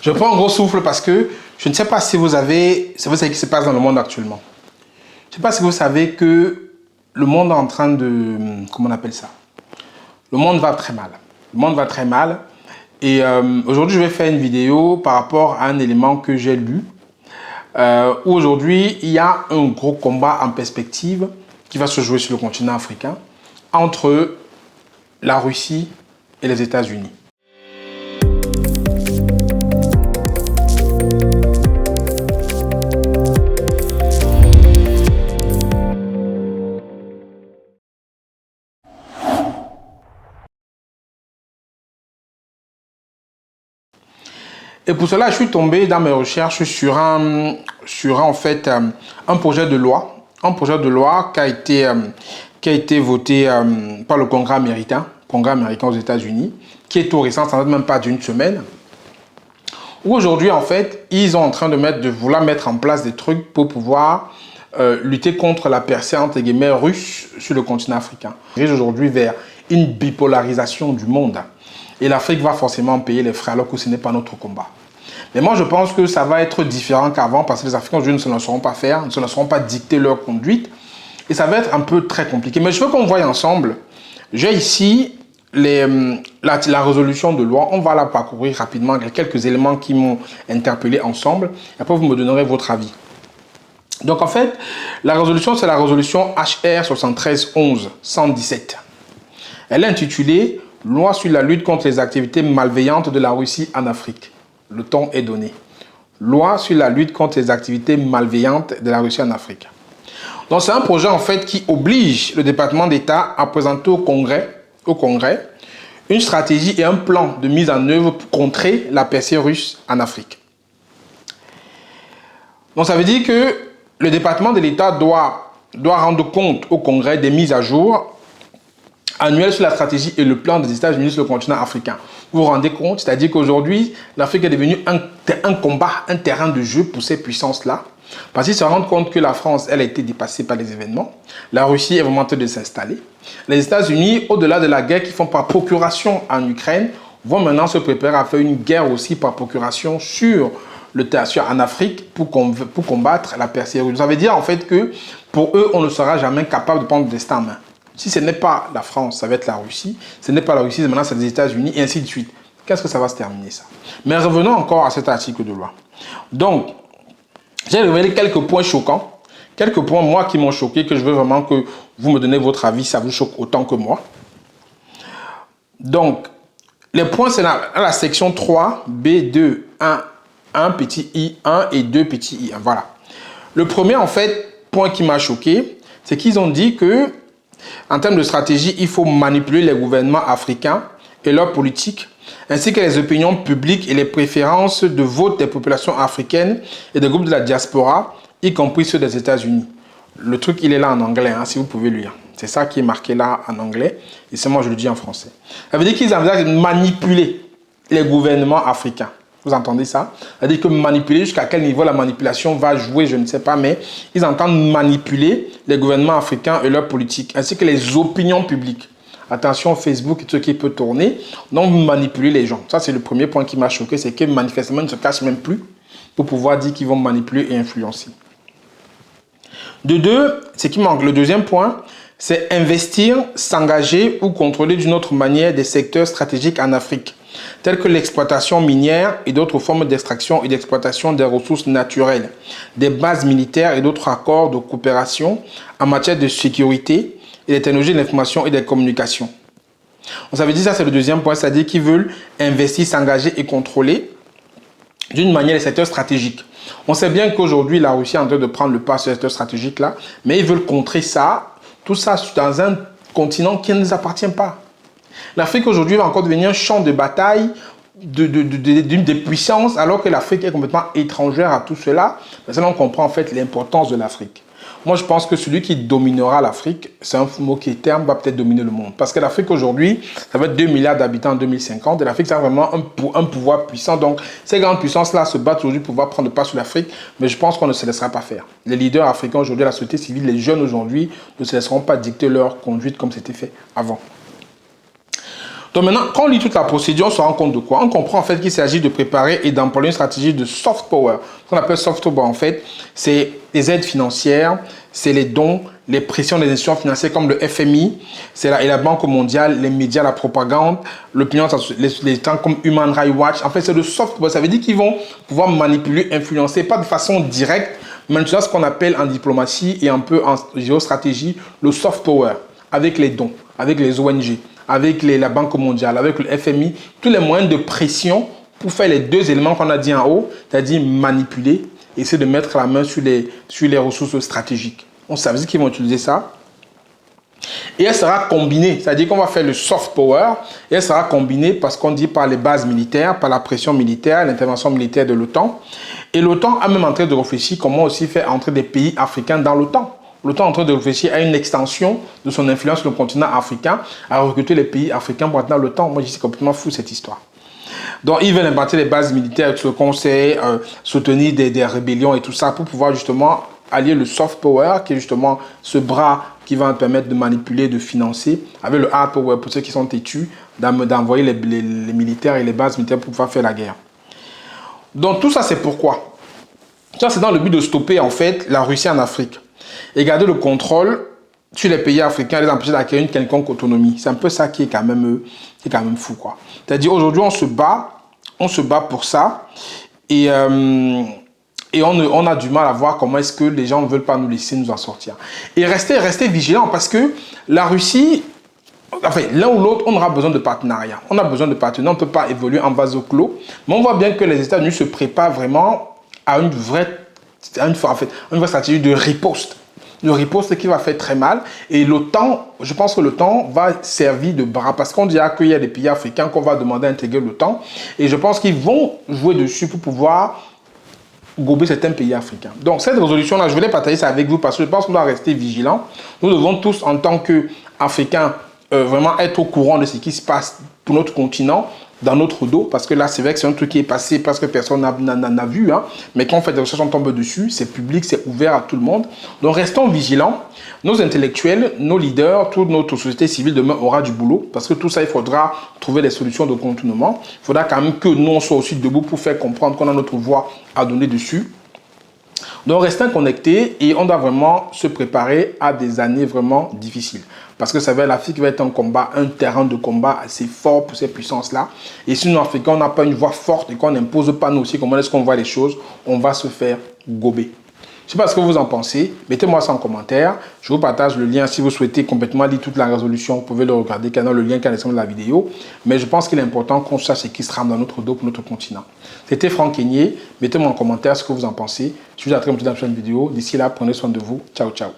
Je prends un gros souffle parce que je ne sais pas si vous savez ce qui se passe dans le monde actuellement. Je ne sais pas si vous savez que le monde est en train de... Comment on appelle ça? Le monde va très mal. Le monde va très mal. Et aujourd'hui, je vais faire une vidéo par rapport à un élément que j'ai lu. Où aujourd'hui, il y a un gros combat en perspective qui va se jouer sur le continent africain entre la Russie et les États-Unis. Et pour cela, je suis tombé dans mes recherches sur un projet de loi. Un projet de loi qui a été voté par le Congrès américain aux États-Unis, qui est tout récent, ça ne date même pas d'une semaine. Où aujourd'hui, en fait, ils sont en train de vouloir mettre en place des trucs pour pouvoir lutter contre la percée, entre guillemets, russe sur le continent africain. On dirige aujourd'hui vers une bipolarisation du monde. Et l'Afrique va forcément payer les frais alors que ce n'est pas notre combat. Mais moi, je pense que ça va être différent qu'avant parce que les Africains aujourd'hui ne se laisseront pas faire, ne se laisseront pas dicter leur conduite. Et ça va être un peu très compliqué. Mais je veux qu'on voie ensemble. J'ai ici la résolution de loi. On va la parcourir rapidement. Il y a quelques éléments qui m'ont interpellé ensemble. Et après, vous me donnerez votre avis. Donc, en fait, la résolution, c'est la résolution HR 73-11-117. Elle est intitulée « Loi sur la lutte contre les activités malveillantes de la Russie en Afrique ». Le ton est donné. Loi sur la lutte contre les activités malveillantes de la Russie en Afrique. Donc, c'est un projet, en fait, qui oblige le département d'État à présenter au Congrès une stratégie et un plan de mise en œuvre pour contrer la percée russe en Afrique. Donc, ça veut dire que le département de l'État doit rendre compte au Congrès des mises à jour annuelles sur la stratégie et le plan des États-Unis sur le continent africain. Vous vous rendez compte? C'est-à-dire qu'aujourd'hui, l'Afrique est devenue un combat, un terrain de jeu pour ces puissances-là. Parce qu'ils se rendent compte que la France, elle a été dépassée par les événements. La Russie est vraiment en train de s'installer. Les États-Unis, au-delà de la guerre qu'ils font par procuration en Ukraine, vont maintenant se préparer à faire une guerre aussi par procuration en Afrique pour combattre la percée russe. Ça veut dire en fait que pour eux, on ne sera jamais capable de prendre le destin en main. Si ce n'est pas la France, ça va être la Russie. Si ce n'est pas la Russie, maintenant c'est les États-Unis et ainsi de suite. Qu'est-ce que ça va se terminer ça? Mais revenons encore à cet article de loi. Donc, j'ai révélé quelques points choquants. Quelques points, moi, qui m'ont choqué, que je veux vraiment que vous me donnez votre avis, ça vous choque autant que moi. Donc, les points, c'est la section 3, B2, 1 petit i, 1 et 2 petit i. Voilà. Le premier, en fait, point qui m'a choqué, c'est qu'ils ont dit que en termes de stratégie, il faut manipuler les gouvernements africains et leurs politiques, ainsi que les opinions publiques et les préférences de vote des populations africaines et des groupes de la diaspora, y compris ceux des États-Unis. Le truc, il est là en anglais, hein, si vous pouvez lire. C'est ça qui est marqué là en anglais, et c'est moi je le dis en français. Ça veut dire qu'ils envisagent de manipuler les gouvernements africains. Vous entendez ça? C'est-à-dire que manipuler, jusqu'à quel niveau la manipulation va jouer, je ne sais pas, mais ils entendent manipuler les gouvernements africains et leurs politiques, ainsi que les opinions publiques. Attention, Facebook et tout ce qui peut tourner, donc manipuler les gens. Ça, c'est le premier point qui m'a choqué, c'est que manifestement, ils ne se cachent même plus pour pouvoir dire qu'ils vont manipuler et influencer. De deux, ce qui manque, le deuxième point, c'est investir, s'engager ou contrôler d'une autre manière des secteurs stratégiques en Afrique, tels que l'exploitation minière et d'autres formes d'extraction et d'exploitation des ressources naturelles, des bases militaires et d'autres accords de coopération en matière de sécurité et des technologies de l'information et des communications. Donc, ça veut dire ça, c'est le deuxième point, c'est-à-dire qu'ils veulent investir, s'engager et contrôler d'une manière les secteurs stratégiques. On sait bien qu'aujourd'hui, la Russie est en train de prendre le pas sur ces secteurs stratégiques-là, mais ils veulent contrer ça, tout ça dans un continent qui ne nous appartient pas. L'Afrique aujourd'hui va encore devenir un champ de bataille d'une des puissances, alors que l'Afrique est complètement étrangère à tout cela. Mais là, on comprend en fait l'importance de l'Afrique. Moi, je pense que celui qui dominera l'Afrique, c'est un mot qui est terme, va peut-être dominer le monde. Parce que l'Afrique aujourd'hui, ça va être 2 milliards d'habitants en 2050. Et l'Afrique, c'est vraiment un pouvoir puissant. Donc, ces grandes puissances-là se battent aujourd'hui pour pouvoir prendre le pas sur l'Afrique. Mais je pense qu'on ne se laissera pas faire. Les leaders africains aujourd'hui, la société civile, les jeunes aujourd'hui, ne se laisseront pas dicter leur conduite comme c'était fait avant. Donc maintenant, quand on lit toute la procédure, on se rend compte de quoi? On comprend en fait qu'il s'agit de préparer et d'employer une stratégie de soft power. Ce qu'on appelle soft power, en fait, c'est les aides financières, c'est les dons, les pressions des institutions financières comme le FMI, et la Banque mondiale, les médias, la propagande, l'opinion, les temps comme Human Rights Watch. En fait, c'est le soft power. Ça veut dire qu'ils vont pouvoir manipuler, influencer, pas de façon directe, mais maintenant ce qu'on appelle en diplomatie et un peu en géostratégie, le soft power, avec les dons, avec les ONG. Avec la Banque mondiale, avec le FMI, tous les moyens de pression pour faire les deux éléments qu'on a dit en haut, c'est-à-dire manipuler, essayer de mettre la main sur les ressources stratégiques. On savait qu'ils vont utiliser ça. Et elle sera combinée, c'est-à-dire qu'on va faire le soft power, et elle sera combinée parce qu'on dit par les bases militaires, par la pression militaire, l'intervention militaire de l'OTAN. Et l'OTAN a même en train de réfléchir comment aussi faire entrer des pays africains dans l'OTAN. L'OTAN est en train de réfléchir à une extension de son influence sur le continent africain, à recruter les pays africains pour entrer dans l'OTAN. Moi, je suis complètement fou cette histoire. Donc, ils veulent implanter les bases militaires sur le conseil, soutenir des rébellions et tout ça pour pouvoir justement allier le soft power, qui est justement ce bras qui va permettre de manipuler, de financer, avec le hard power pour ceux qui sont têtus, d'envoyer les militaires et les bases militaires pour pouvoir faire la guerre. Donc, tout ça, c'est pourquoi? Ça, c'est dans le but de stopper, en fait, la Russie en Afrique. Et garder le contrôle sur les pays africains et les empêcher d'acquérir une quelconque autonomie. C'est un peu ça qui est quand même fou, quoi. C'est-à-dire, aujourd'hui, on se bat pour ça. Et on a du mal à voir comment est-ce que les gens ne veulent pas nous laisser nous en sortir. Et rester vigilant parce que la Russie, enfin, l'un ou l'autre, on aura besoin de partenariat. On a besoin de partenariat. On ne peut pas évoluer en vase clos. Mais on voit bien que les États-Unis se préparent vraiment à une vraie stratégie de riposte. Une riposte qui va faire très mal. Et l'OTAN, je pense que l'OTAN va servir de bras parce qu'on dira qu'il y a des pays africains qu'on va demander à intégrer l'OTAN. Et je pense qu'ils vont jouer dessus pour pouvoir gober certains pays africains. Donc cette résolution-là, je voulais partager ça avec vous parce que je pense qu'on doit rester vigilants. Nous devons tous, en tant qu'Africains, vraiment être au courant de ce qui se passe pour notre continent, dans notre dos, parce que là, c'est vrai que c'est un truc qui est passé parce que personne n'a vu, hein, mais quand on fait des recherches, on tombe dessus, c'est public, c'est ouvert à tout le monde. Donc, restons vigilants. Nos intellectuels, nos leaders, toute notre société civile demain aura du boulot, parce que tout ça, il faudra trouver des solutions de contournement. Il faudra quand même que nous, on soit aussi debout pour faire comprendre qu'on a notre voix à donner dessus. Donc, restons connectés et on doit vraiment se préparer à des années vraiment difficiles. Parce que ça va, l'Afrique va être un combat, un terrain de combat assez fort pour ces puissances-là. Et si nous, Africains, on n'a pas une voix forte et qu'on n'impose pas nous aussi comment est-ce qu'on voit les choses, on va se faire gober. Je ne sais pas ce que vous en pensez. Mettez-moi ça en commentaire. Je vous partage le lien si vous souhaitez complètement lire toute la résolution. Vous pouvez le regarder dans le lien qui est à la description de la vidéo. Mais je pense qu'il est important qu'on sache ce qui se trame dans notre dos pour notre continent. C'était Franck Kenyé. Mettez-moi en commentaire ce que vous en pensez. Je vous dis à très bientôt dans une prochaine vidéo. D'ici là, prenez soin de vous. Ciao, ciao.